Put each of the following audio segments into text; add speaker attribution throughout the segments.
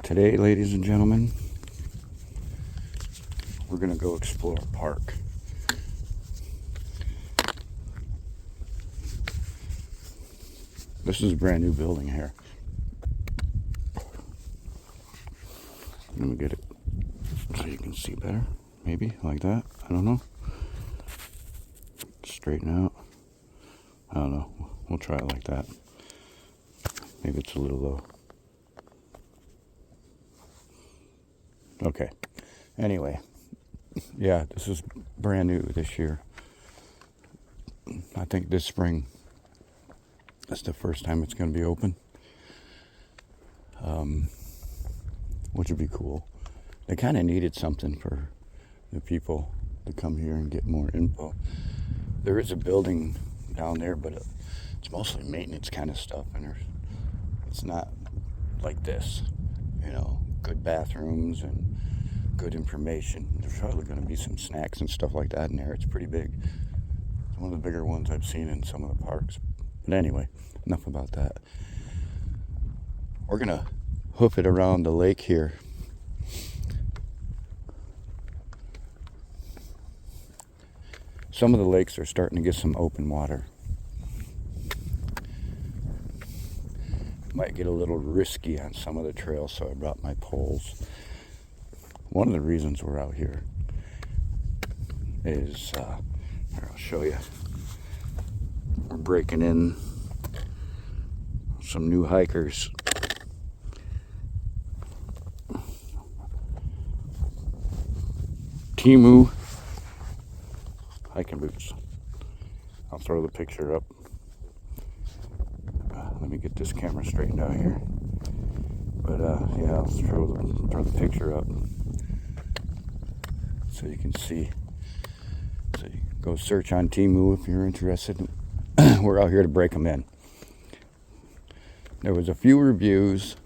Speaker 1: Today, ladies and gentlemen, we're going to go explore a park. This is a brand new building here. Let me get it so you can see better. Maybe like that. I don't know. Straighten out. I don't know. We'll try it like that. Maybe it's a little low. Okay. Anyway. Yeah, this is brand new this year. I think this spring that's the first time it's going to be open. Which would be cool. They kind of needed something for the people to come here and get more info. There is a building down there, but it's mostly maintenance kind of stuff, and it's not like this, good bathrooms and good information. There's probably going to be some snacks and stuff like that in there. It's pretty big. It's one of the bigger ones I've seen in some of the parks. But anyway, enough about that. We're going to hoof it around the lake here. Some of the lakes are starting to get some open water. Might get a little risky on some of the trails, so I brought my poles. One of the reasons we're out here is, here, I'll show you. We're breaking in some new hikers. Temu hiking boots. I'll throw the picture up. Let me get this camera straightened out here. But yeah, I'll throw the picture up so you can see. So you can go search on Temu if you're interested. We're out here to break them in. There was a few reviews.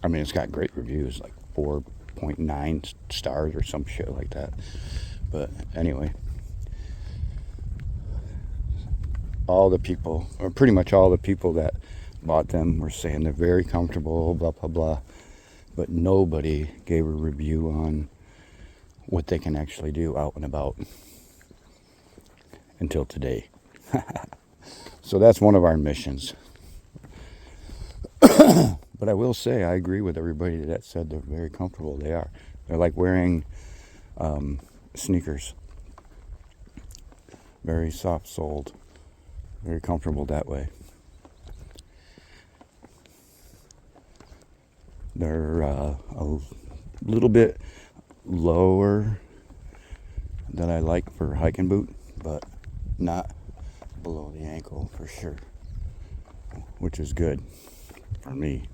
Speaker 1: I mean, it's got great reviews, like 4.9 stars or some shit like that. But anyway, all the people, or pretty much all the people that bought them, were saying they're very comfortable, blah, blah, blah. But nobody gave a review on what they can actually do out and about until today. So that's one of our missions. But I will say, I agree with everybody that said they're very comfortable. They are. They're like wearing sneakers. Very soft-soled. Very comfortable that way. They're a little bit lower than I like for a hiking boot, but not below the ankle for sure, which is good for me.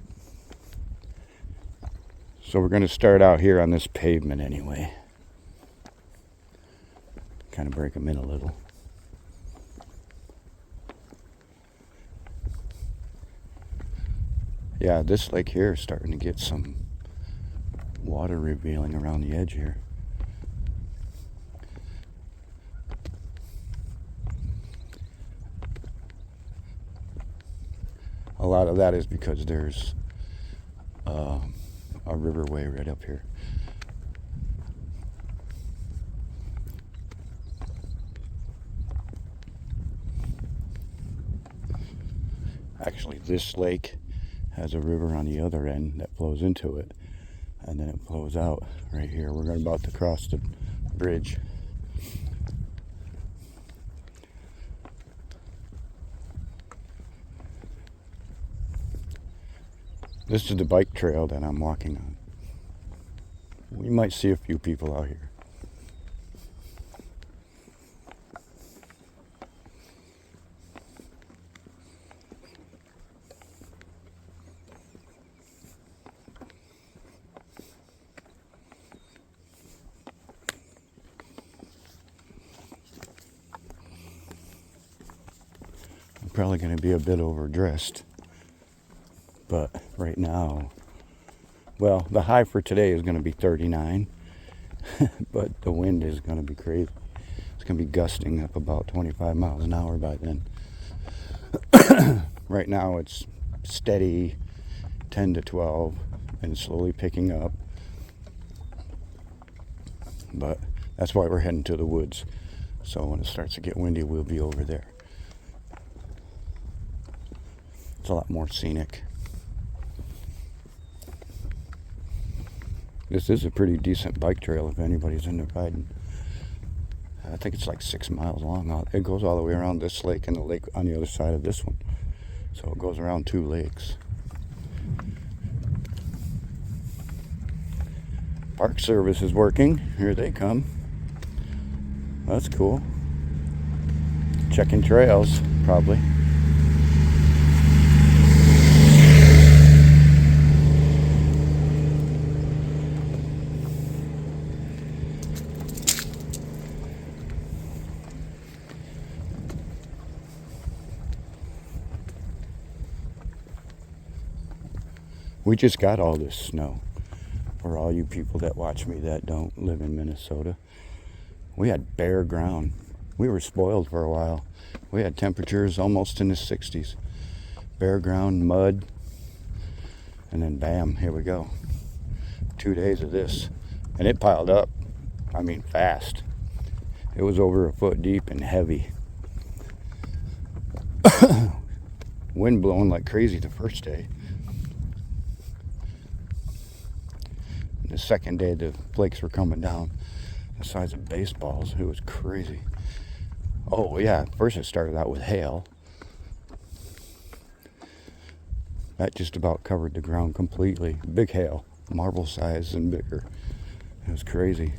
Speaker 1: So we're going to start out here on this pavement anyway. Kind of break them in a little. Yeah, this lake here is starting to get some water revealing around the edge here. A lot of that is because there's a riverway right up here. Actually, this lake has a river on the other end that flows into it, and then it flows out right here. We're about to cross the bridge. This is the bike trail that I'm walking on. We might see a few people out here. Probably going to be a bit overdressed, but right now, well, the high for today is going to be 39, but the wind is going to be crazy. It's going to be gusting up about 25 miles an hour by then. Right now it's steady 10 to 12, and slowly picking up. But that's why we're heading to the woods. So when it starts to get windy, we'll be over there. It's a lot more scenic. This is a pretty decent bike trail if anybody's into riding. I think it's like 6 miles long. It goes all the way around this lake and the lake on the other side of this one. So it goes around 2 lakes. Park Service is working. Here they come. That's cool. Checking trails, probably. We just got all this snow. For all you people that watch me that don't live in Minnesota, we had bare ground. We were spoiled for a while. We had temperatures almost in the 60s. Bare ground, mud, and then bam, here we go. 2 days of this. And it piled up, I mean fast. It was over a foot deep and heavy. Wind blowing like crazy the first day. The second day, the flakes were coming down the size of baseballs. It was crazy. Oh, yeah. First, it started out with hail. That just about covered the ground completely. Big hail. Marble size and bigger. It was crazy.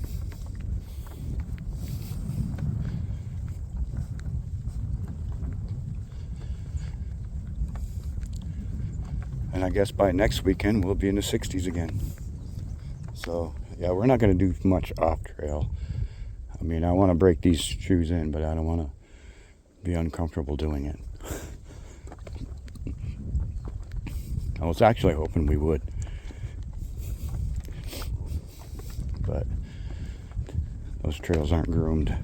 Speaker 1: And I guess by next weekend, we'll be in the 60s again. So, yeah, we're not going to do much off-trail. I mean, I want to break these shoes in, but I don't want to be uncomfortable doing it. I was actually hoping we would. But those trails aren't groomed.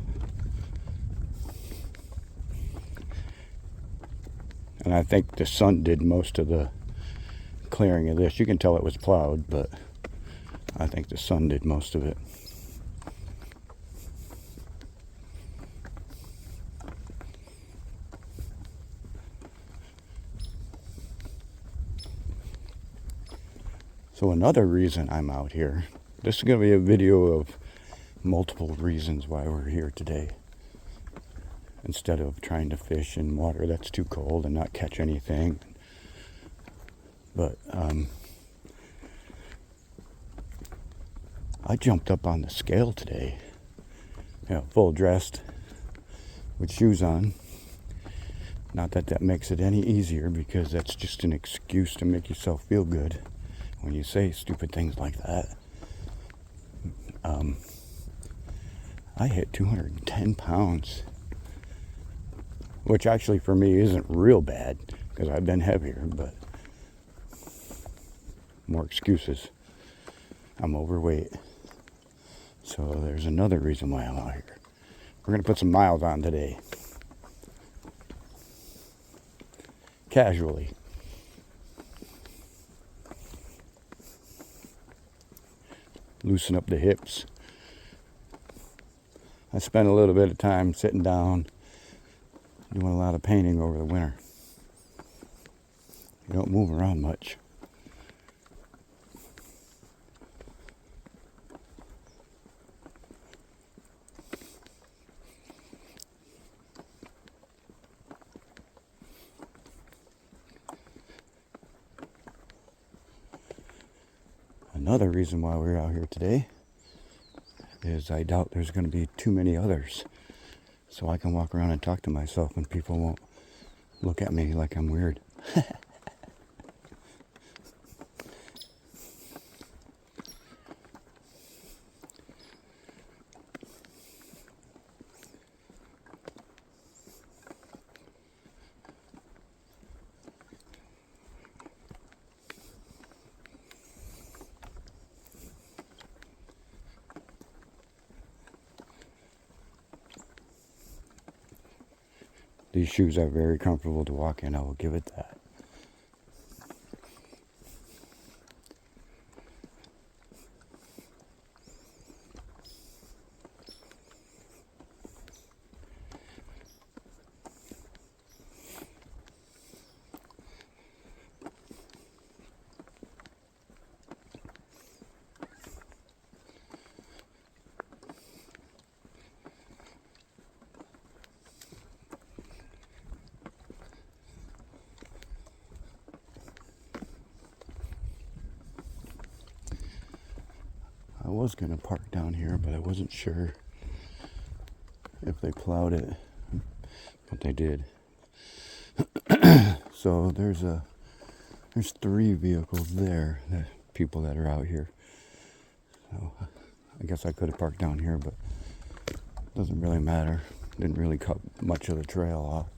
Speaker 1: And I think the sun did most of the clearing of this. You can tell it was plowed, but I think the sun did most of it. So another reason I'm out here, this is going to be a video of multiple reasons why we're here today. Instead of trying to fish in water that's too cold and not catch anything. But I jumped up on the scale today, full dressed with shoes on. Not that that makes it any easier, because that's just an excuse to make yourself feel good when you say stupid things like that. I hit 210 pounds, which actually for me isn't real bad because I've been heavier, but more excuses. I'm overweight. So there's another reason why I'm out here. We're going to put some miles on today. Casually. Loosen up the hips. I spent a little bit of time sitting down, doing a lot of painting over the winter. You don't move around much. Another reason why we're out here today is I doubt there's going to be too many others. So I can walk around and talk to myself and people won't look at me like I'm weird. These shoes are very comfortable to walk in, I will give it that. I was going to park down here, but I wasn't sure if they plowed it, but they did. So there's 3 vehicles there, the people that are out here. So I guess I could have parked down here, but it doesn't really matter. Didn't really cut much of the trail off.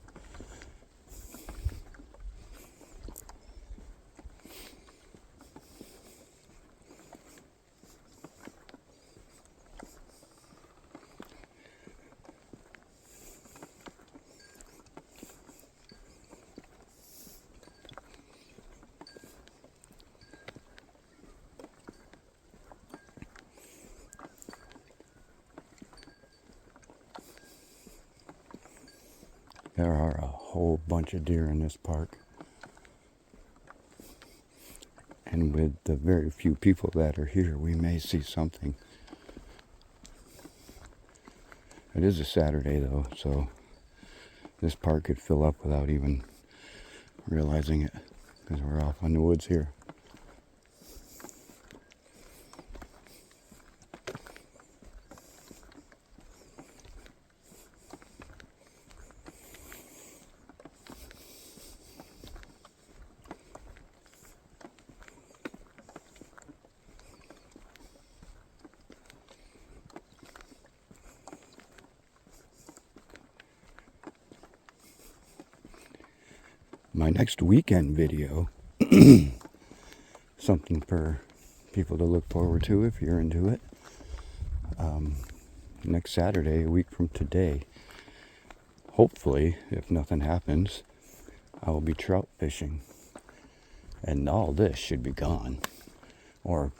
Speaker 1: There are a whole bunch of deer in this park. And with the very few people that are here, we may see something. It is a Saturday though, so this park could fill up without even realizing it, because we're off in the woods here. My next weekend video, something for people to look forward to if you're into it. Next Saturday, a week from today, hopefully, if nothing happens, I will be trout fishing. And all this should be gone, or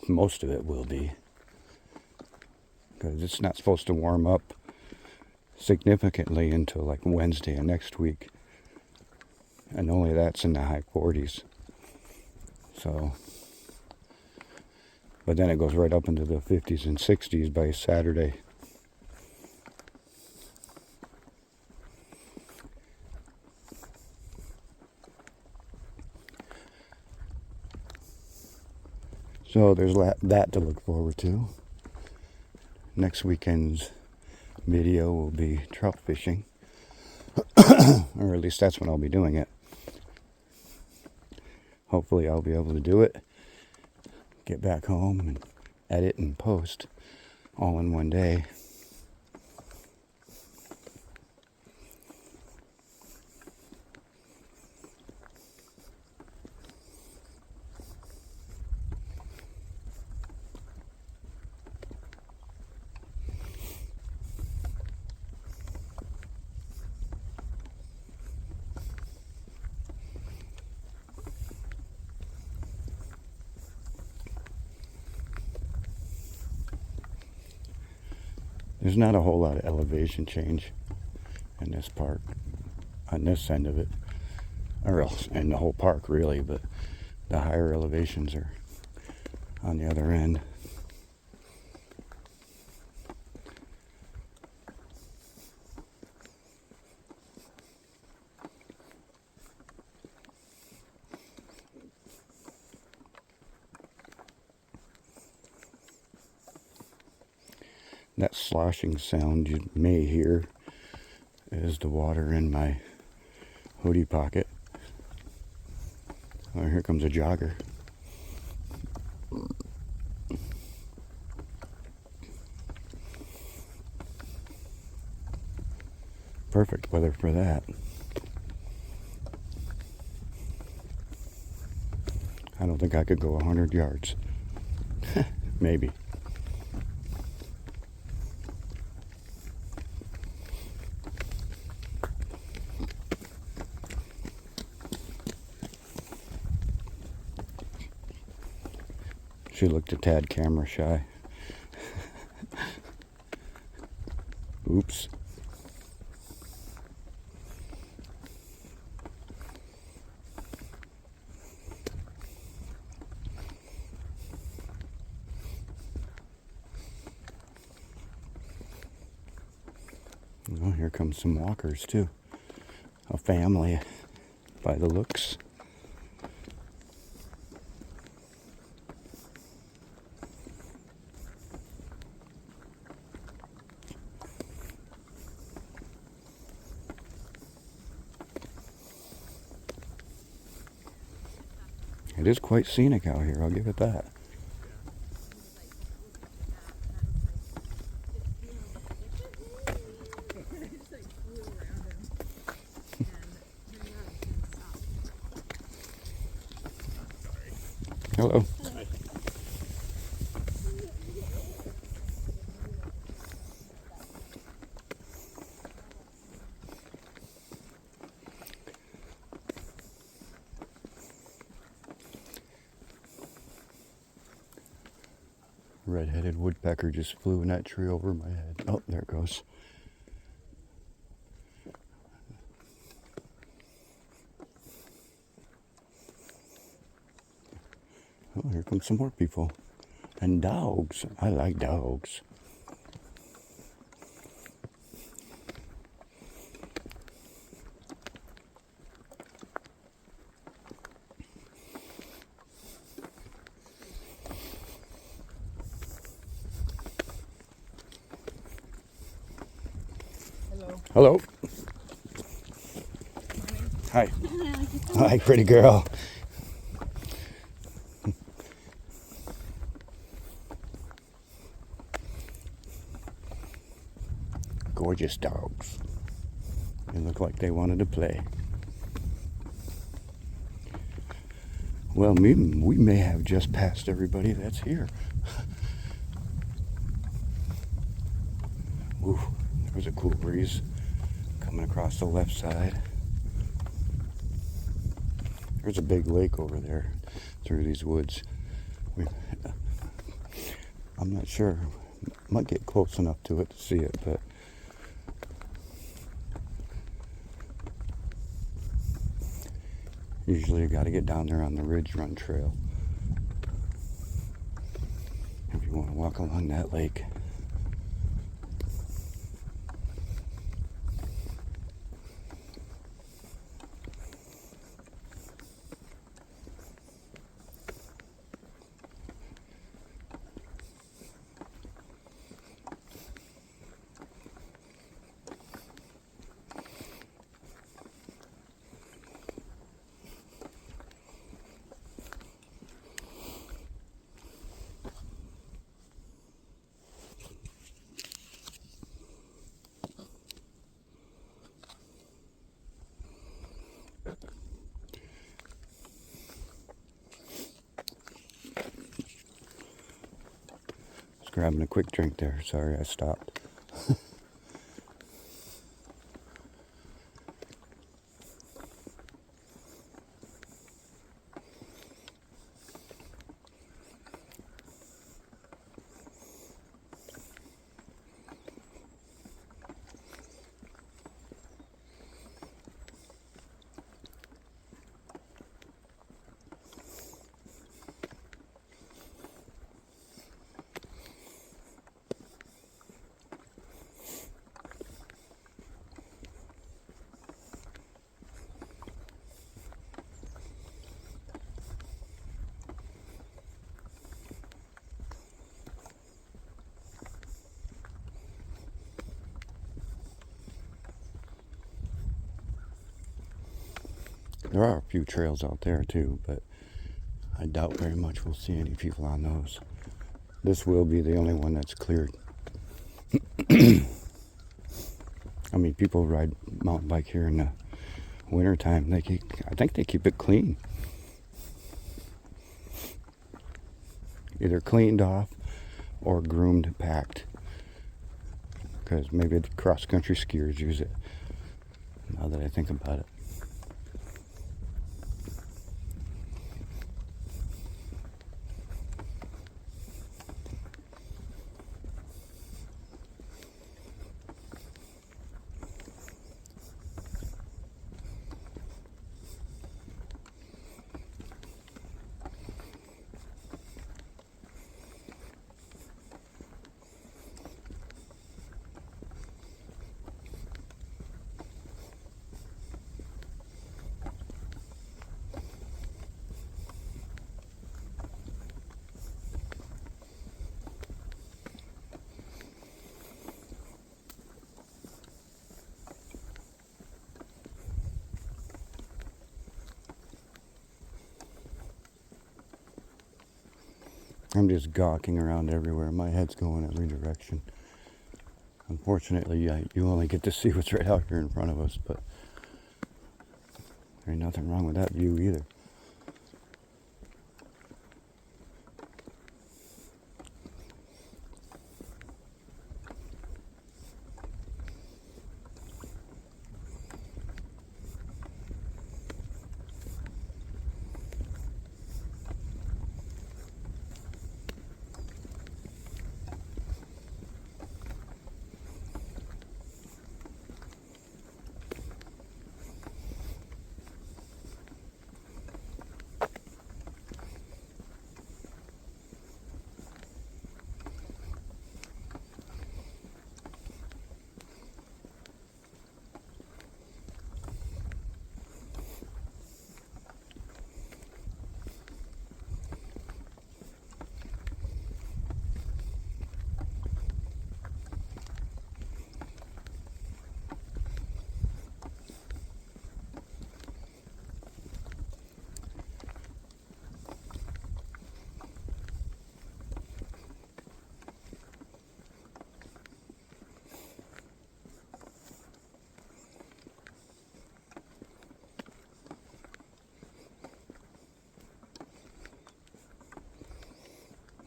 Speaker 1: most of it will be, because it's not supposed to warm up significantly until like Wednesday of next week. And only that's in the high 40s. So, but then it goes right up into the 50s and 60s by Saturday. So there's that to look forward to. Next weekend's video will be trout fishing. Or at least that's when I'll be doing it. Hopefully I'll be able to do it, get back home and edit and post all in one day. There's not a whole lot of elevation change in this park, on this end of it, or else in the whole park really, but the higher elevations are on the other end. That sloshing sound you may hear is the water in my hoodie pocket. Oh, here comes a jogger. Perfect weather for that. I don't think I could go 100 yards. Maybe. She looked a tad camera shy. Oops. Well, here comes some walkers too. A family by the looks. It is quite scenic out here, I'll give it that. Hello. Red-headed woodpecker just flew in that tree over my head. Oh, there it goes. Oh, here come some more people. And dogs. I like dogs. Hello. Hi. Hi, pretty girl. Gorgeous dogs. They look like they wanted to play. Well, we may have just passed everybody that's here. Ooh, there's a cool breeze coming across the left side. There's a big lake over there through these woods. I'm not sure. Might get close enough to it to see it, but usually you got to get down there on the Ridge Run Trail if you want to walk along that lake. Grabbing a quick drink there. Sorry, I stopped. There are a few trails out there too, but I doubt very much we'll see any people on those. This will be the only one that's cleared. I mean, people ride mountain bike here in the wintertime. I think they keep it clean. Either cleaned off or groomed, packed. Because maybe the cross-country skiers use it, now that I think about it. I'm just gawking around everywhere. My head's going every direction. Unfortunately, you only get to see what's right out here in front of us, but there ain't nothing wrong with that view either.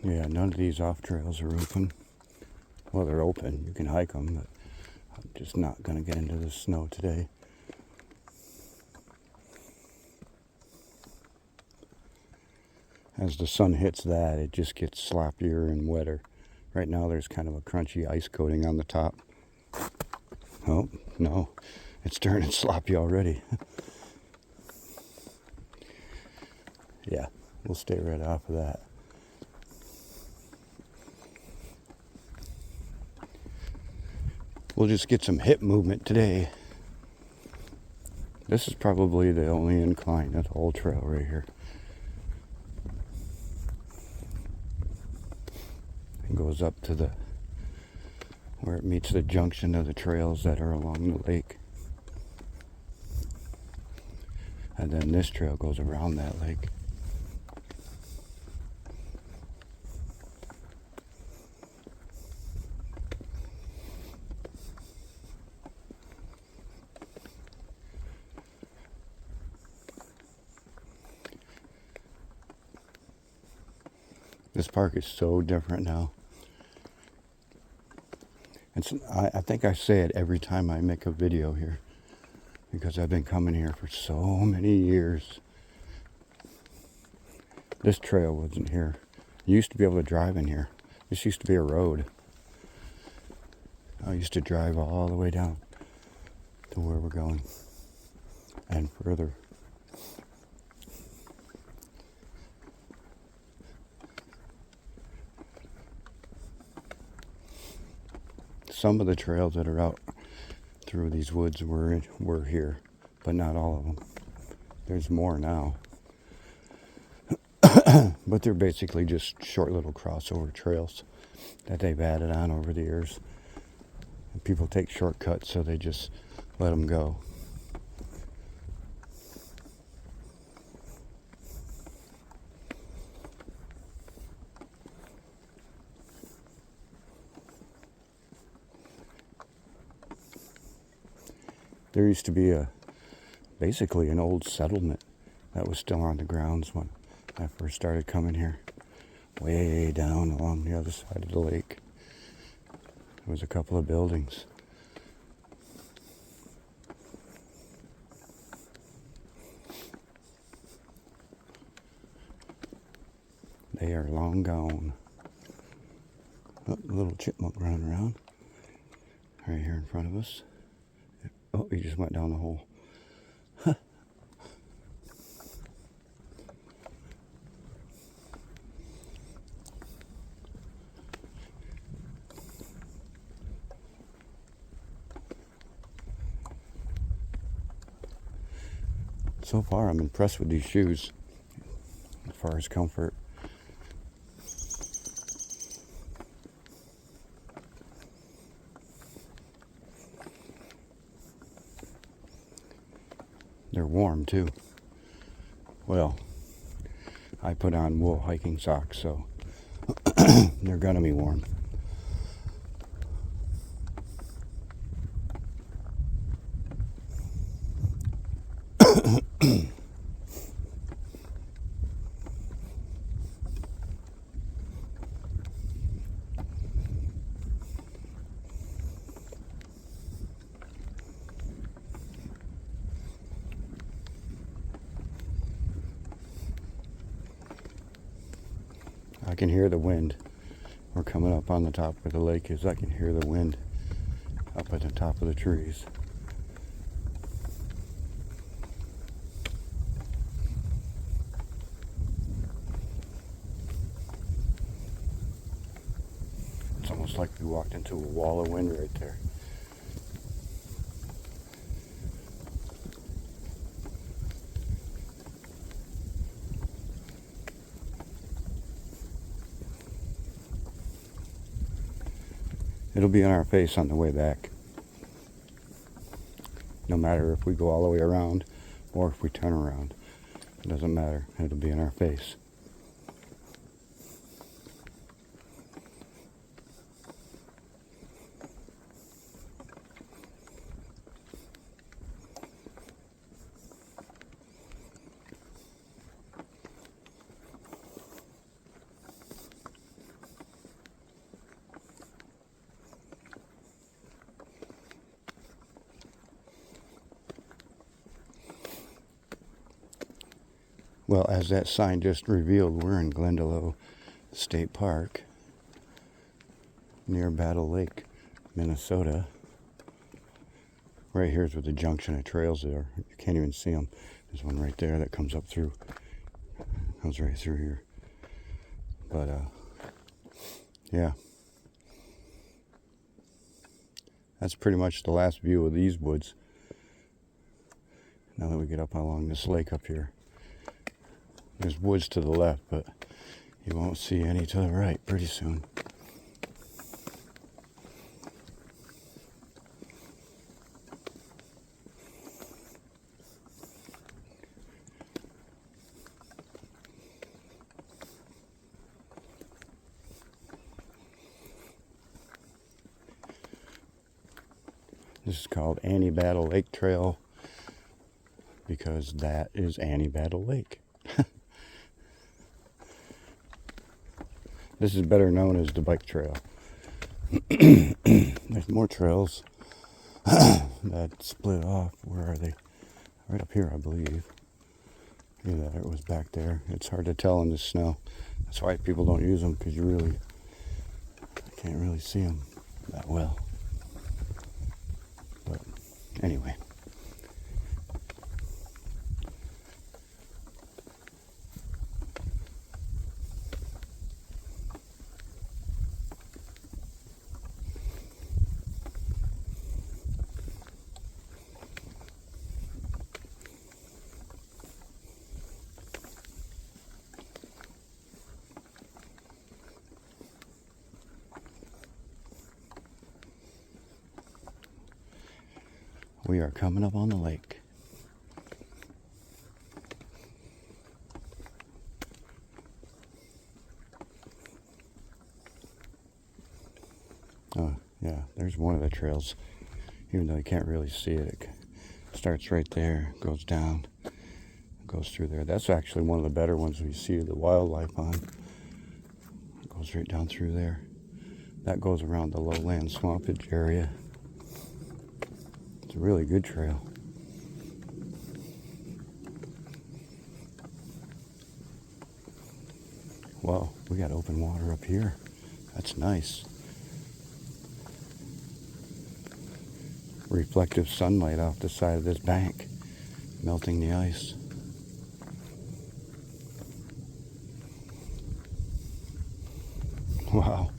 Speaker 1: Yeah, none of these off trails are open. Well, they're open. You can hike them, but I'm just not going to get into the snow today. As the sun hits that, it just gets sloppier and wetter. Right now, there's kind of a crunchy ice coating on the top. Oh, no. It's turning sloppy already. Yeah, we'll stay right off of that. We'll just get some hip movement today. This is probably the only incline of the whole trail right here. It goes up to where it meets the junction of the trails that are along the lake. And then this trail goes around that lake. This park is so different now. I think I say it every time I make a video here, because I've been coming here for so many years. This trail wasn't here. You used to be able to drive in here. This used to be a road. I used to drive all the way down to where we're going and further. Some of the trails that are out through these woods were here, but not all of them. There's more now. But they're basically just short little crossover trails that they've added on over the years. And people take shortcuts, so they just let them go. There used to be basically an old settlement that was still on the grounds when I first started coming here. Way down along the other side of the lake. There was a couple of buildings. They are long gone. Oh, a little chipmunk running around right here in front of us. Oh, he just went down the hole. So far, I'm impressed with these shoes as far as comfort. They're warm too. Well, I put on wool hiking socks, so They're gonna be warm. I can hear the wind. We're coming up on the top where the lake is. I can hear the wind up at the top of the trees. It's almost like we walked into a wall of wind right there. It'll be in our face on the way back. No matter if we go all the way around or if we turn around. It doesn't matter. It'll be in our face. Well, as that sign just revealed, we're in Glendalough State Park near Battle Lake, Minnesota. Right here's where the junction of trails are. You can't even see them. There's one right there that comes up through. Comes right through here. But, yeah. That's pretty much the last view of these woods. Now that we get up along this lake up here. There's woods to the left, but you won't see any to the right pretty soon. This is called Annie Battle Lake Trail because that is Annie Battle Lake. This is better known as the bike trail. There's more trails that split off. Where are they? Right up here, I believe. Either it was back there. It's hard to tell in the snow. That's why people don't use them, because you can't really see them that well. But anyway. We are coming up on the lake. Oh, yeah, there's one of the trails. Even though you can't really see it, it starts right there, goes down, goes through there. That's actually one of the better ones we see the wildlife on. It goes right down through there. That goes around the lowland swampage area. It's a really good trail. Wow, we got open water up here. That's nice. Reflective sunlight off the side of this bank, melting the ice. Wow.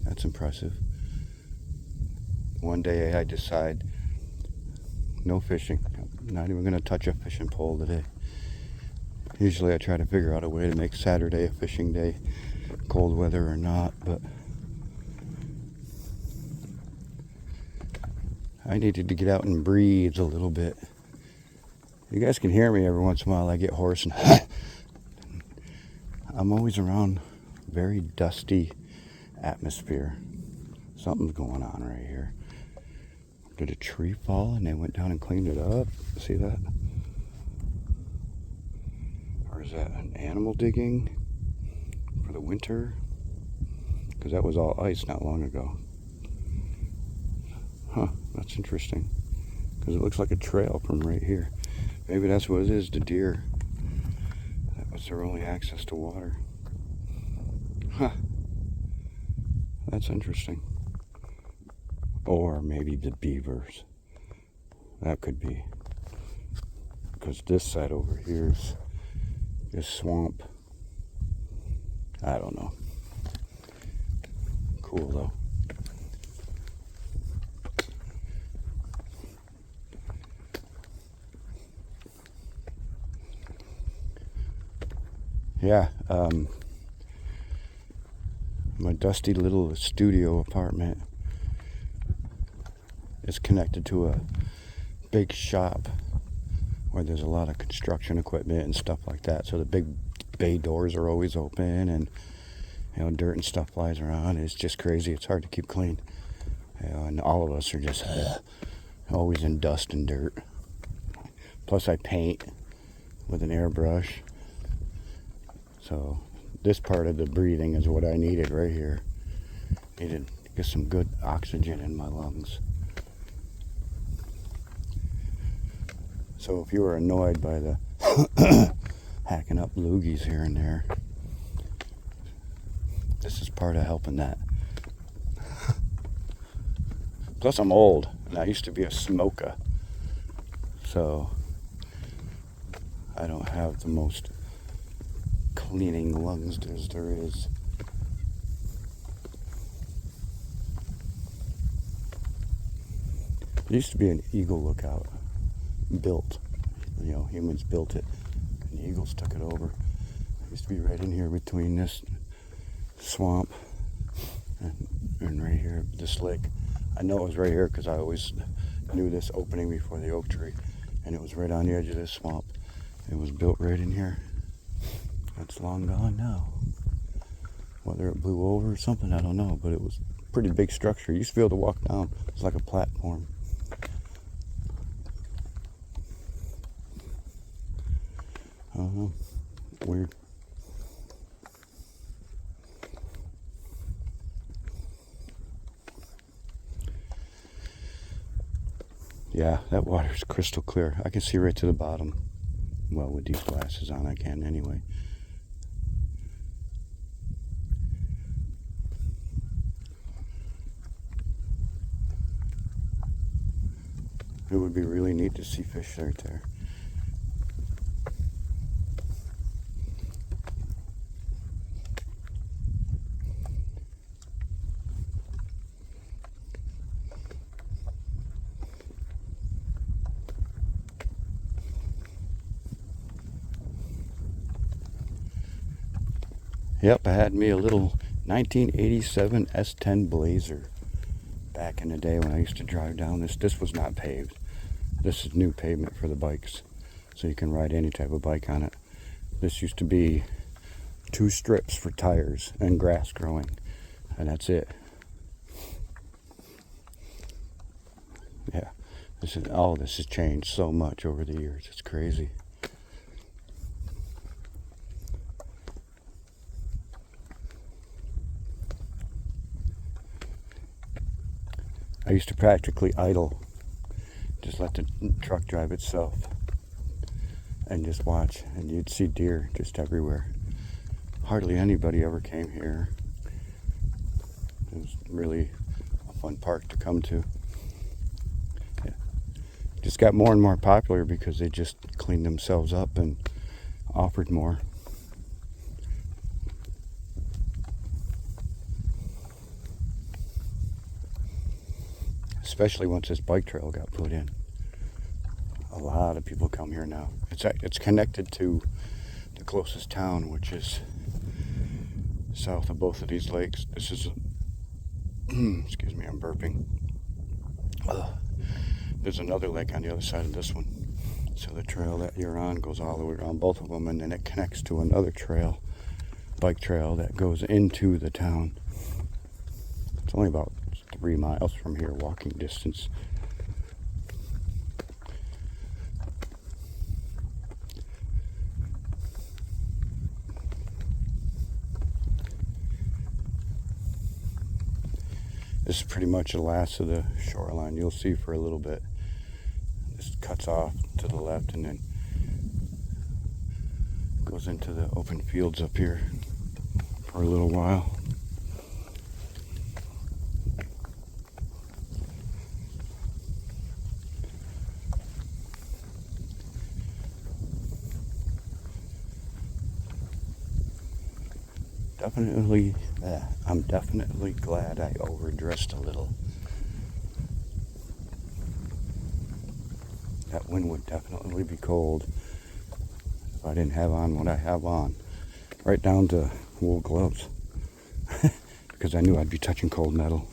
Speaker 1: That's impressive. One day I decide no fishing. I'm not even going to touch a fishing pole today. Usually I try to figure out a way to make Saturday a fishing day, cold weather or not, but I needed to get out and breathe a little bit. You guys can hear me every once in a while. I get hoarse and I'm always around very dusty atmosphere. Something's going on right here. Did a tree fall and they went down and cleaned it up? See that? Or is that an animal digging for the winter? Because that was all ice not long ago. Huh, that's interesting. Because it looks like a trail from right here. Maybe that's what it is, the deer. That was their only access to water. Huh. That's interesting. Or maybe the beavers. That could be. Because this side over here is swamp. I don't know. Cool though. Yeah, my dusty little studio apartment is connected to a big shop where there's a lot of construction equipment and stuff like that. So the big bay doors are always open, and dirt and stuff flies around. It's just crazy. It's hard to keep clean. And all of us are just always in dust and dirt. Plus I paint with an airbrush. So this part of the breathing is what I needed right here. Needed to get some good oxygen in my lungs. So if you were annoyed by the hacking up loogies here and there, this is part of helping that. Plus I'm old, and I used to be a smoker. So I don't have the most cleaning lungs as there is. There used to be an eagle lookout built. Humans built it, and the eagles took it over. It used to be right in here between this swamp and right here, this lake. I know it was right here because I always knew this opening before the oak tree, and it was right on the edge of this swamp. It was built right in here. It's long gone now. Whether it blew over or something, I don't know, but it was a pretty big structure. You used to be able to walk down. It's like a platform. Weird. Yeah, that water's crystal clear. I can see right to the bottom. Well, with these glasses on, I can anyway. It would be really neat to see fish right there. Yep, I had me a little 1987 S10 Blazer back in the day when I used to drive down this. This was not paved. This is new pavement for the bikes, so you can ride any type of bike on it. This used to be 2 strips for tires and grass growing, and that's it. Yeah, this has changed so much over the years. It's crazy. I used to practically idle, just let the truck drive itself and just watch, and you'd see deer just everywhere. Hardly anybody ever came here. It was really a fun park to come to. Yeah. Just got more and more popular because they just cleaned themselves up and offered more. Especially once this bike trail got put in. A lot of people come here now. It's connected to the closest town, which is south of both of these lakes. This is excuse me, I'm burping. There's another lake on the other side of this one. So the trail that you're on goes all the way around both of them, and then it connects to another trail bike trail that goes into the town. It's only about 3 miles from here, walking distance. This is pretty much the last of the shoreline. You'll see for a little bit. This cuts off to the left and then goes into the open fields up here for a little while. I'm definitely glad I overdressed a little. That wind would definitely be cold if I didn't have on what I have on. Right down to wool gloves. Because I knew I'd be touching cold metal.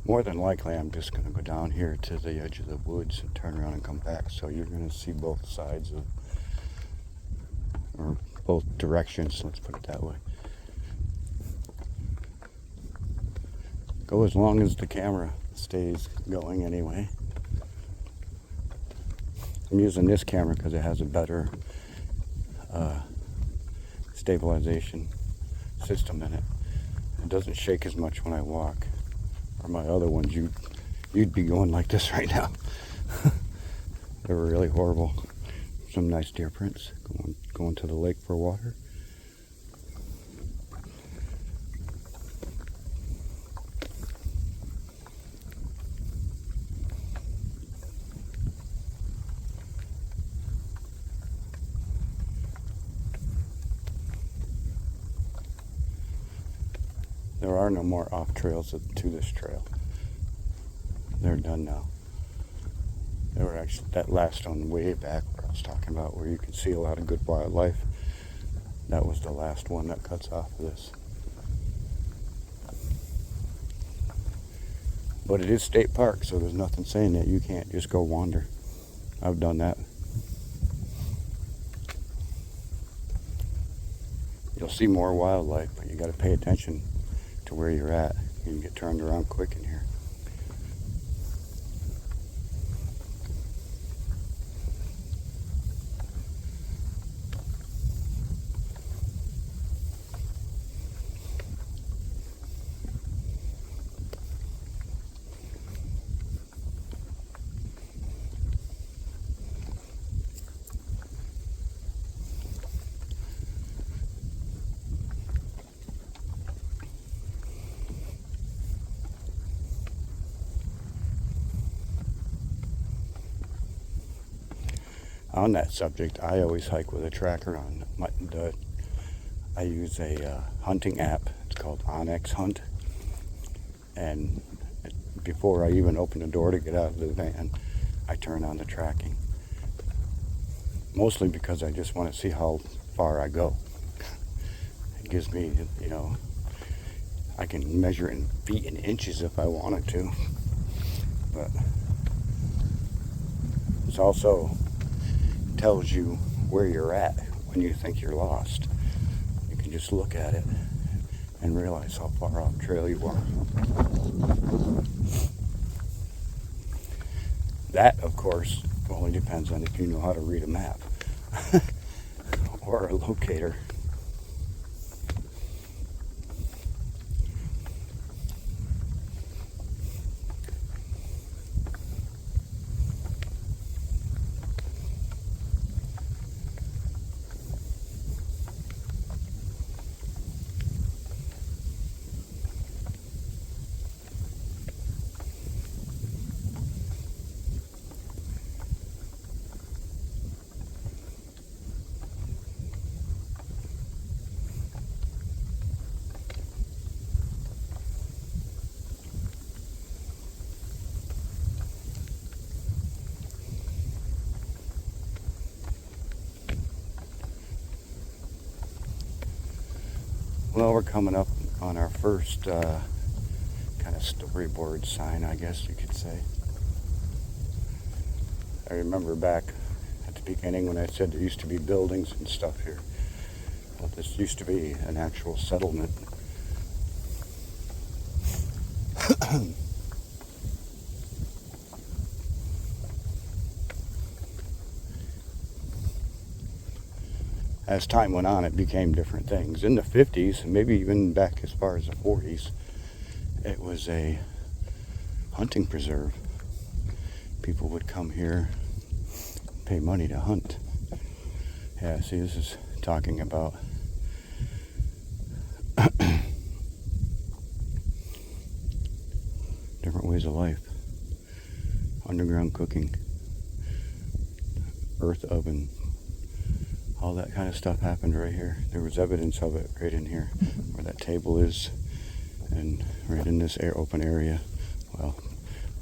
Speaker 1: More than likely, I'm just going to go down here to the edge of the woods and turn around and come back. So you're going to see both sides of, or both directions, let's put it that way. Go as long as the camera stays going anyway. I'm using this camera because it has a better stabilization system in it. It doesn't shake as much when I walk. Or my other ones, you'd be going like this right now. They were really horrible. Some nice deer prints going to the lake for water. There are no more off trails to this trail. They're done now. They were actually, that last one way back where I was talking about, where you can see a lot of good wildlife, that was the last one that cuts off of this. But it is state park, so there's nothing saying that you can't just go wander. I've done that. You'll see more wildlife, but you got to pay attention to where you're at. You can get turned around quick in here. On that subject, I always hike with a tracker on. I use a hunting app. It's called Onyx Hunt. And before I even open the door to get out of the van, I turn on the tracking. Mostly because I just want to see how far I go. It gives me, I can measure in feet and inches if I wanted to. But it's also tells you where you're at when you think you're lost. You can just look at it and realize how far off trail you are. That, of course, only depends on if you know how to read a map. or a locator. Well, we're coming up on our first kind of storyboard sign, I guess you could say. I remember back at the beginning when I said there used to be buildings and stuff here. Well, this used to be an actual settlement. As time went on, it became different things. In the 50s, maybe even back as far as the 40s, it was a hunting preserve. People would come here, pay money to hunt. Yeah, see, this is talking about different ways of life. Underground cooking, earth oven, all that kind of stuff happened right here. There was evidence of it right in here where that table is, and right in this open area. Well,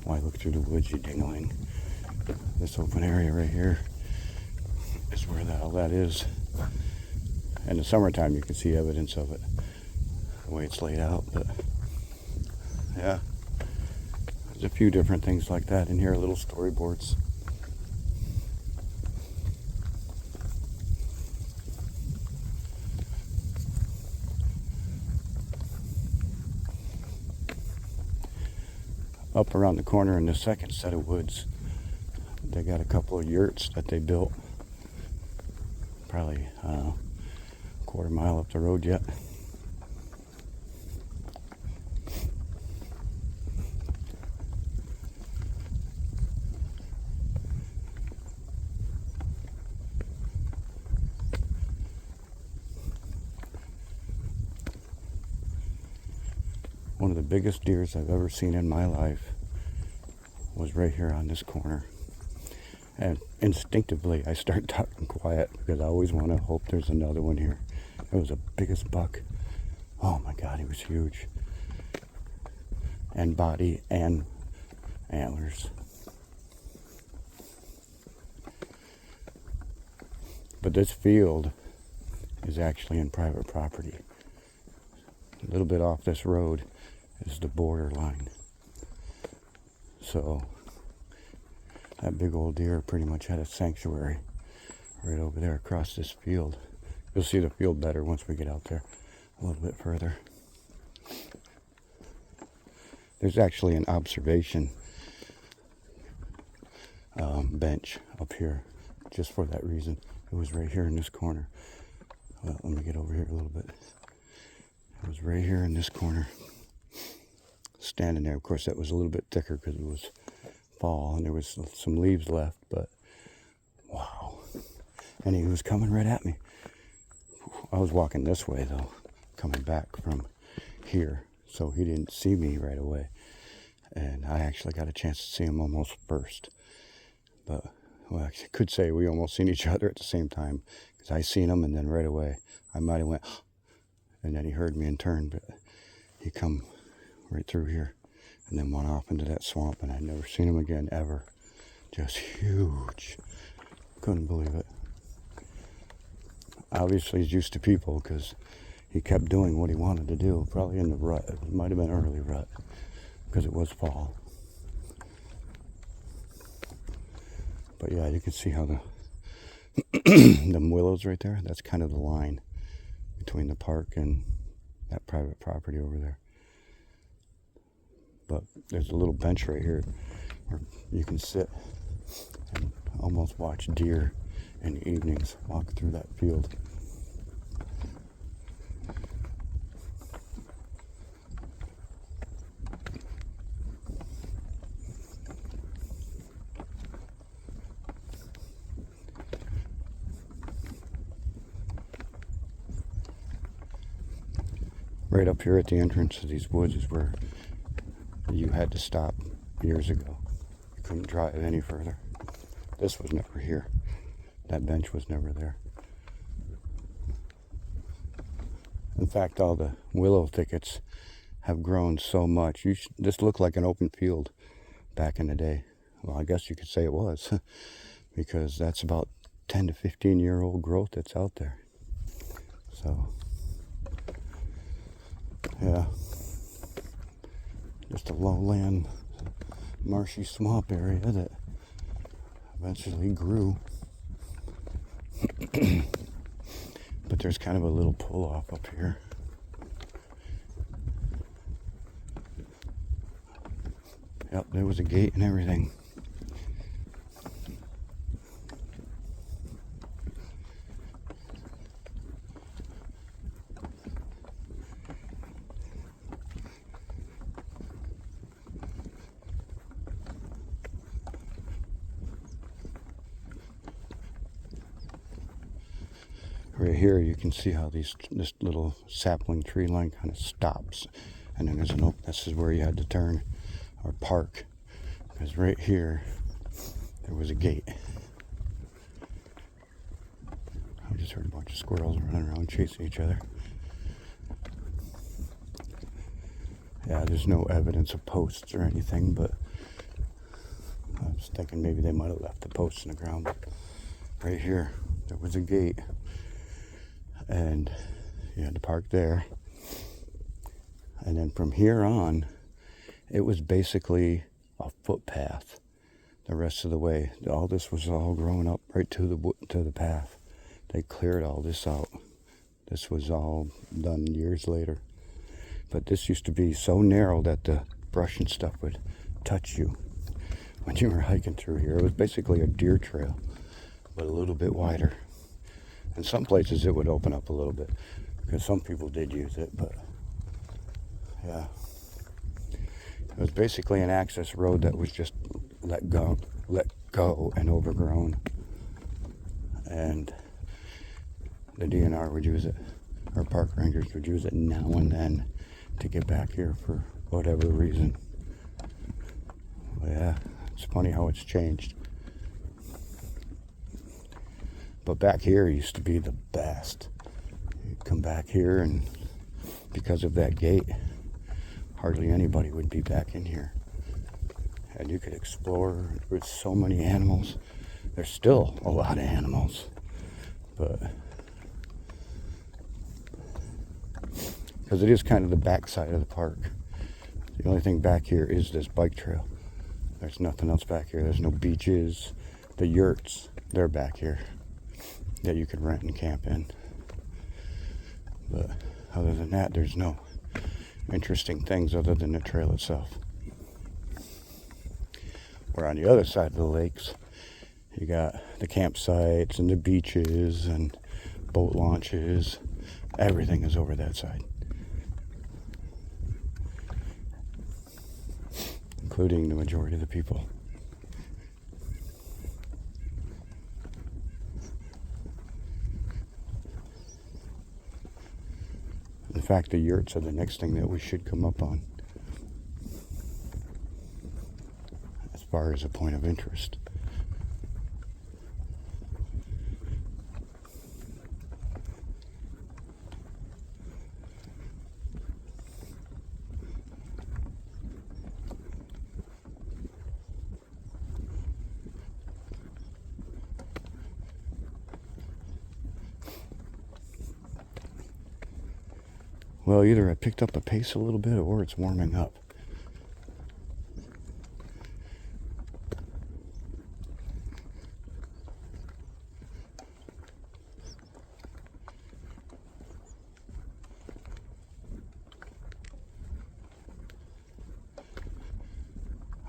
Speaker 1: why look through the woods, you dingling? This open area right here is where all that is. In the summertime, you can see evidence of it, the way it's laid out. But yeah, there's a few different things like that in here, little storyboards. Up around the corner in the second set of woods, they got a couple of yurts that they built, probably a quarter mile up the road yet. One of the biggest deers I've ever seen in my life was right here on this corner. And instinctively, I start talking quiet because I always want to hope there's another one here. It was the biggest buck. Oh my God, he was huge. And body and antlers. But this field is actually in private property. A little bit off this road is the border line. So that big old deer pretty much had a sanctuary right over there across this field. You'll see the field better once we get out there a little bit further. There's actually an observation bench up here just for that reason. It was right here in this corner. Well, let me get over here a little bit. It was right here in this corner, standing there. Of course, that was a little bit thicker because it was fall and there was some leaves left, but wow. And he was coming right at me. I was walking this way though, coming back from here, so he didn't see me right away. And I actually got a chance to see him almost first. But, well, I could say we almost seen each other at the same time, because I seen him and then right away I might have went, and then he heard me and turned, but he come right through here and then went off into that swamp, and I'd never seen him again ever. Just huge. Couldn't believe it. Obviously he's used to people because he kept doing what he wanted to do, probably in the rut. It might have been early rut because it was fall. But yeah, you can see how the the willows right there, that's kind of the line between the park and that private property over there. But there's a little bench right here where you can sit and almost watch deer in the evenings, walk through that field. Right up here at the entrance to these woods is where you had to stop years ago. You couldn't drive any further. This was never here. That bench was never there. In fact, all the willow thickets have grown so much. This looked like an open field back in the day. Well, I guess you could say it was, because that's about 10 to 15-year-old growth that's out there. So, yeah, just a lowland, marshy swamp area that eventually grew. But there's kind of a little pull off up here. Yep, there was a gate and everything. Right here you can see how this little sapling tree line kind of stops, and then there's an open. This is where you had to turn or park, because right here there was a gate. I just heard a bunch of squirrels running around chasing each other. Yeah, there's no evidence of posts or anything, but I was thinking maybe they might have left the posts in the ground. But right here there was a gate, and you had to park there. And then from here on, it was basically a footpath the rest of the way. All this was all growing up right to the path. They cleared all this out. This was all done years later. But this used to be so narrow that the brush and stuff would touch you when you were hiking through here. It was basically a deer trail, but a little bit wider. In some places it would open up a little bit, because some people did use it, but yeah. It was basically an access road that was just let go and overgrown. And the DNR would use it, or park rangers would use it now and then to get back here for whatever reason. Well, yeah, it's funny how it's changed. But back here used to be the best. You'd come back here, and because of that gate, hardly anybody would be back in here. And you could explore. There were so many animals. There's still a lot of animals. But because it is kind of the back side of the park. The only thing back here is this bike trail. There's nothing else back here. There's no beaches. The yurts, they're back here that you could rent and camp in. But other than that, there's no interesting things other than the trail itself. Where on the other side of the lakes, you got the campsites and the beaches and boat launches. Everything is over that side, including the majority of the people. In fact, the yurts are the next thing that we should come up on as far as a point of interest. Well, either I picked up the pace a little bit or it's warming up.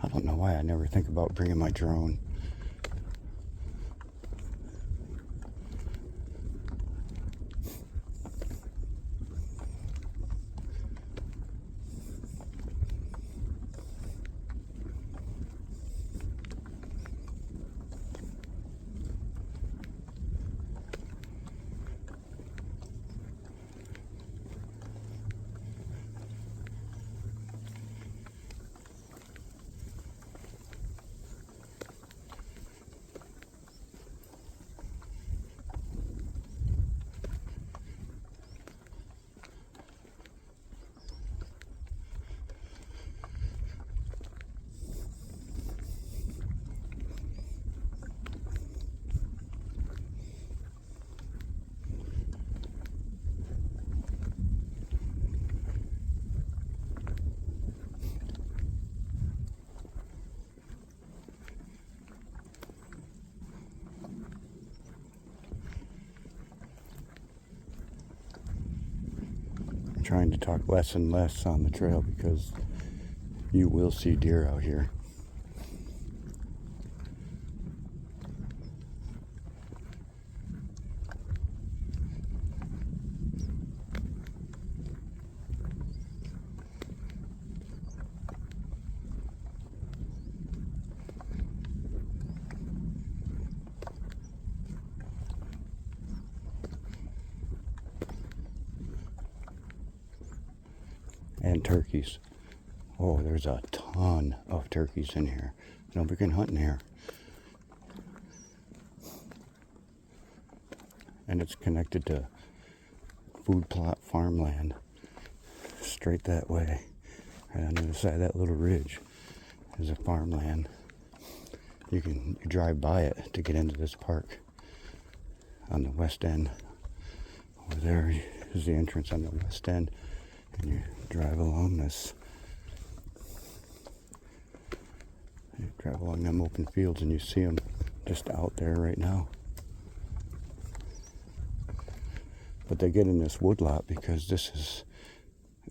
Speaker 1: I don't know why I never think about bringing my drone. trying to talk less and less on the trail because you will see deer out here. And turkeys. Oh, there's a ton of turkeys in here. Nobody can hunt in here. And it's connected to food plot farmland. Straight that way. Right on the other side of that little ridge is a farmland. You drive by it to get into this park on the west end. Over there is the entrance on the west end. And you drive along this. You drive along them open fields and you see them just out there right now. But they get in this woodlot because this is,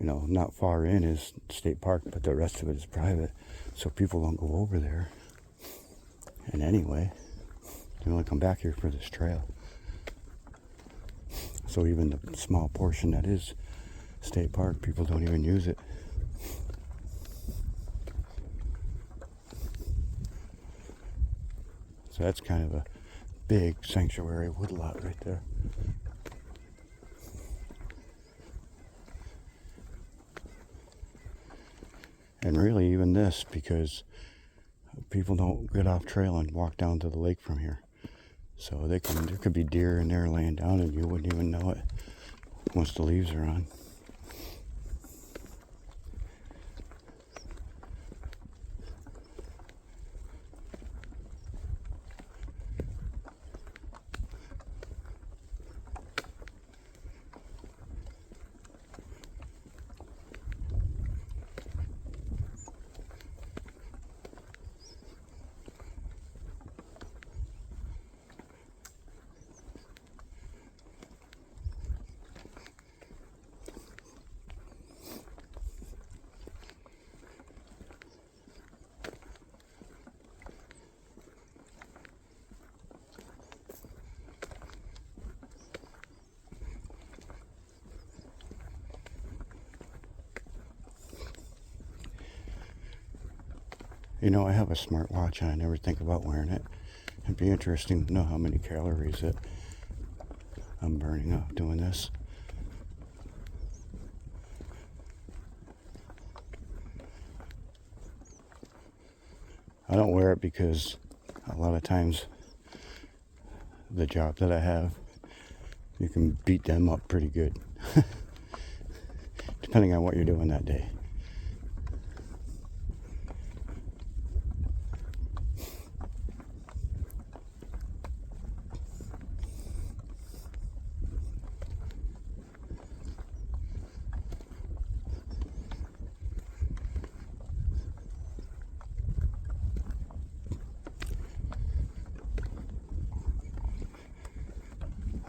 Speaker 1: not far in is state park, but the rest of it is private. So people don't go over there. And anyway, they only come back here for this trail. So even the small portion that is state park, people don't even use it. So that's kind of a big sanctuary woodlot right there. And really even this, because people don't get off trail and walk down to the lake from here. So there could be deer in there laying down and you wouldn't even know it once the leaves are on. I have a smartwatch and I never think about wearing it. It'd be interesting to know how many calories that I'm burning off doing this. I don't wear it because a lot of times the job that I have, you can beat them up pretty good. Depending on what you're doing that day.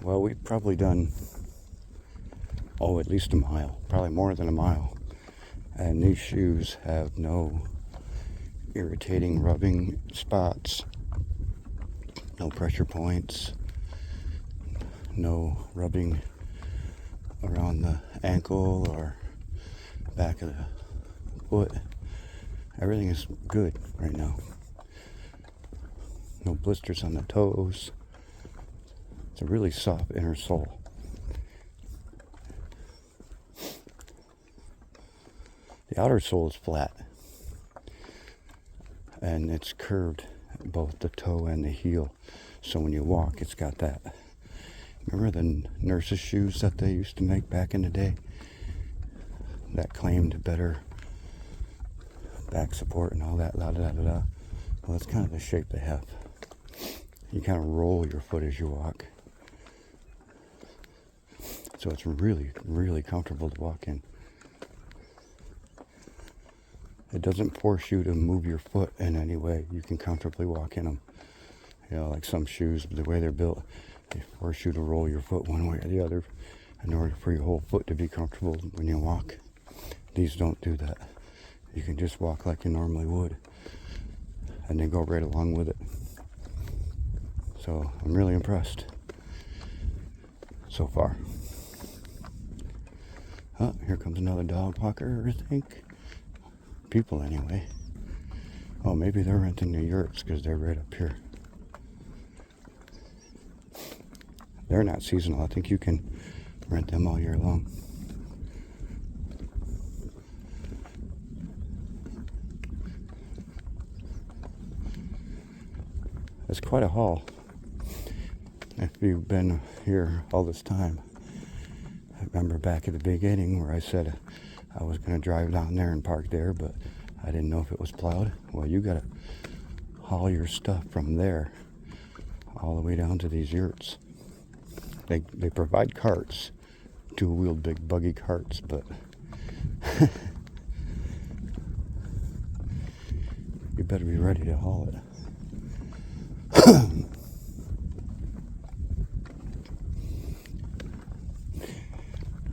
Speaker 1: Well, we've probably done, at least a mile, probably more than a mile. And these shoes have no irritating rubbing spots, no pressure points, no rubbing around the ankle or back of the foot. Everything is good right now. No blisters on the toes. It's a really soft inner sole. The outer sole is flat. And it's curved, both the toe and the heel. So when you walk, it's got that. Remember the nurses' shoes that they used to make back in the day? That claimed better back support and all that, Well, that's kind of the shape they have. You kind of roll your foot as you walk. So it's really, really comfortable to walk in. It doesn't force you to move your foot in any way. You can comfortably walk in them. Like some shoes, the way they're built, they force you to roll your foot one way or the other. in order for your whole foot to be comfortable when you walk. These don't do that. You can just walk like you normally would, and they go right along with it. So I'm really impressed so far. Oh, here comes another dog walker, I think. People anyway. Oh, maybe they're renting the yurts because they're right up here. They're not seasonal. I think you can rent them all year long. It's quite a haul. If you've been here all this time, I remember back at the beginning where I said I was going to drive down there and park there, but I didn't know if it was plowed. Well, you got to haul your stuff from there all the way down to these yurts. They provide carts, dual-wheeled big buggy carts, but you better be ready to haul it.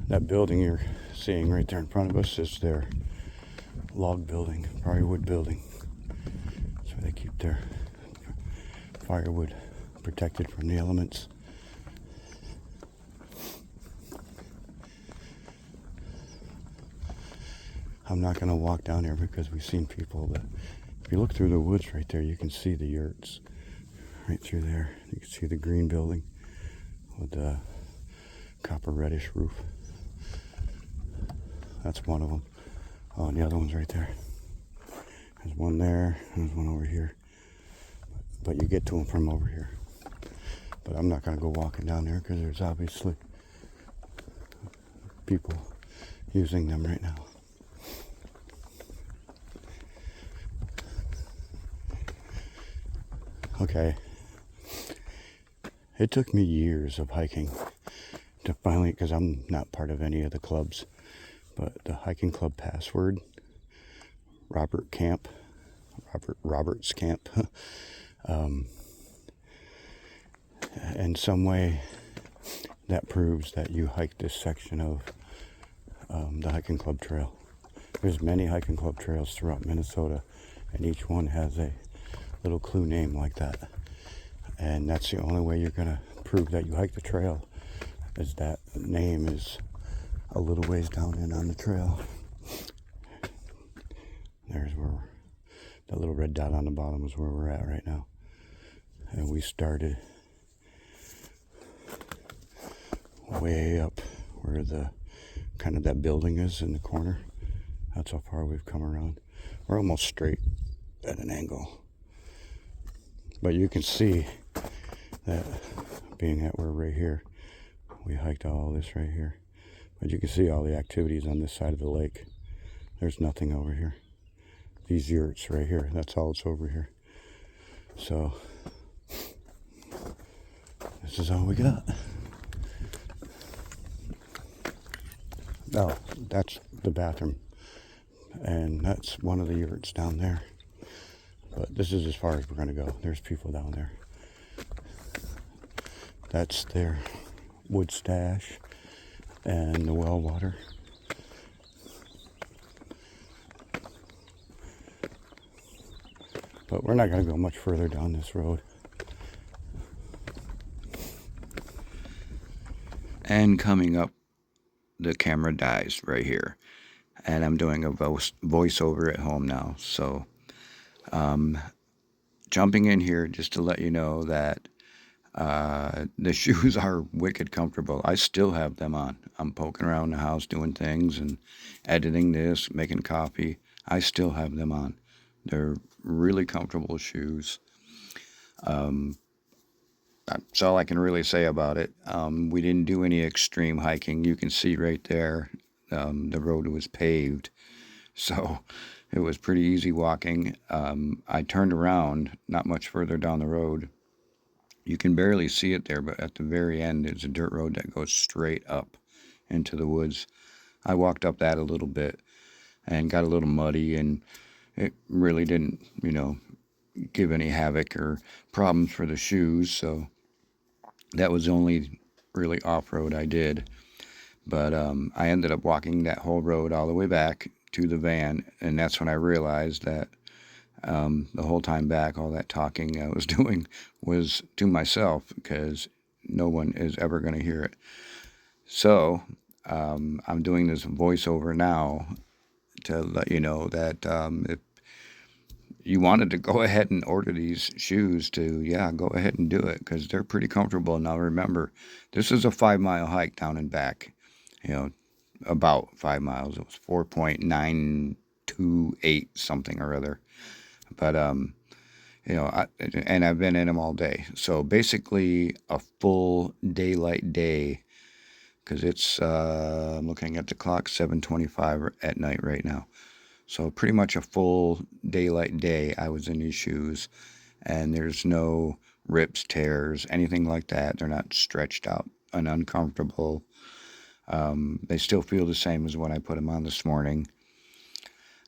Speaker 1: That building you're seeing right there in front of us is their log building, firewood building. That's where they keep their firewood protected from the elements. I'm not going to walk down here because we've seen people, but if you look through the woods right there, you can see the yurts right through there. You can see the green building with the copper reddish roof. That's one of them. Oh, and the other one's right there. There's one there, and there's one over here. But you get to them from over here. But I'm not going to go walking down there because there's obviously people using them right now. Okay. It took me years of hiking to finally, because I'm not part of any of the clubs, but the hiking club password, Robert's Camp, in some way that proves that you hiked this section of the hiking club trail. There's many hiking club trails throughout Minnesota, and each one has a little clue name like that. And that's the only way you're going to prove that you hiked the trail, is that name is a little ways down in on the trail. There's where that little red dot on the bottom is where we're at right now. And we started way up where the kind of that building is in the corner. That's how far we've come around. We're almost straight at an angle. But you can see that being that we're right here, we hiked all this right here. But you can see all the activities on this side of the lake. There's nothing over here. These yurts right here, that's all that's over here. So, this is all we got. Oh, that's the bathroom. And that's one of the yurts down there. But this is as far as we're going to go. There's people down there. That's their wood stash and the well water. But we're not going to go much further down this road. And coming up, the camera dies right here. And I'm doing a voiceover at home now. So, jumping in here just to let you know that the shoes are wicked comfortable. I still have them on. I'm poking around the house doing things and editing this, making coffee. I still have them on. They're really comfortable shoes. That's all I can really say about it. We didn't do any extreme hiking. You can see right there, the road was paved. So it was pretty easy walking. I turned around, not much further down the road. You can barely see it there, but at the very end, there's a dirt road that goes straight up into the woods. I walked up that a little bit and got a little muddy, and it really didn't, give any havoc or problems for the shoes. So that was the only really off-road I did. But I ended up walking that whole road all the way back to the van, and that's when I realized that the whole time back, all that talking I was doing was to myself, because no one is ever going to hear it. So I'm doing this voiceover now to let you know that if you wanted to go ahead and order these shoes, to go ahead and do it, because they're pretty comfortable. Now remember, this is a 5 mile hike down and back, about 5 miles. It was 4.928 something or other. But and I've been in them all day. So basically a full daylight day, because it's I'm looking at the clock, 7:25 at night right now. So pretty much a full daylight day I was in these shoes, and there's no rips, tears, anything like that. They're not stretched out and uncomfortable. They still feel the same as when I put them on this morning.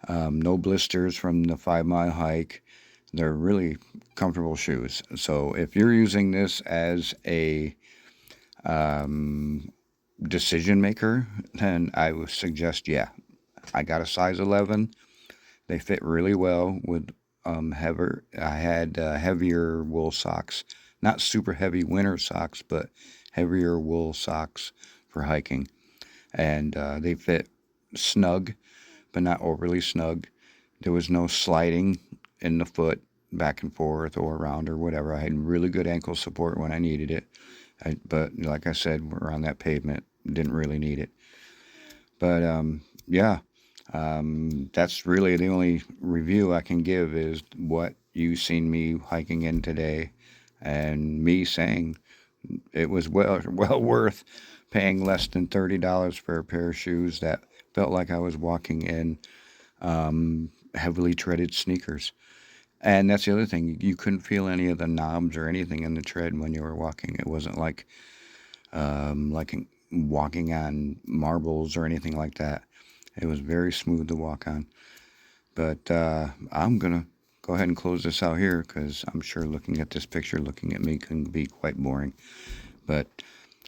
Speaker 1: No blisters from the 5 mile hike. They're really comfortable shoes. So if you're using this as a decision maker, then I would suggest, I got a size 11. They fit really well with heavier. I had heavier wool socks, not super heavy winter socks, but heavier wool socks for hiking, and they fit snug, but not overly snug. There was no sliding in the foot back and forth or around or whatever. I had really good ankle support when I needed it, but like I said, we're on that pavement, didn't really need it. But that's really the only review I can give, is what you seen me hiking in today, and me saying it was well worth paying less than $30 for a pair of shoes that felt like I was walking in heavily treaded sneakers. And that's the other thing, you couldn't feel any of the knobs or anything in the tread when you were walking. It wasn't like walking on marbles or anything like that. It was very smooth to walk on. But I'm going to go ahead and close this out here, because I'm sure looking at this picture, looking at me, can be quite boring. But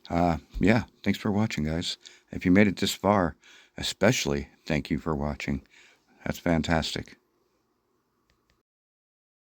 Speaker 1: thanks for watching, guys. If you made it this far, especially thank you for watching. That's fantastic.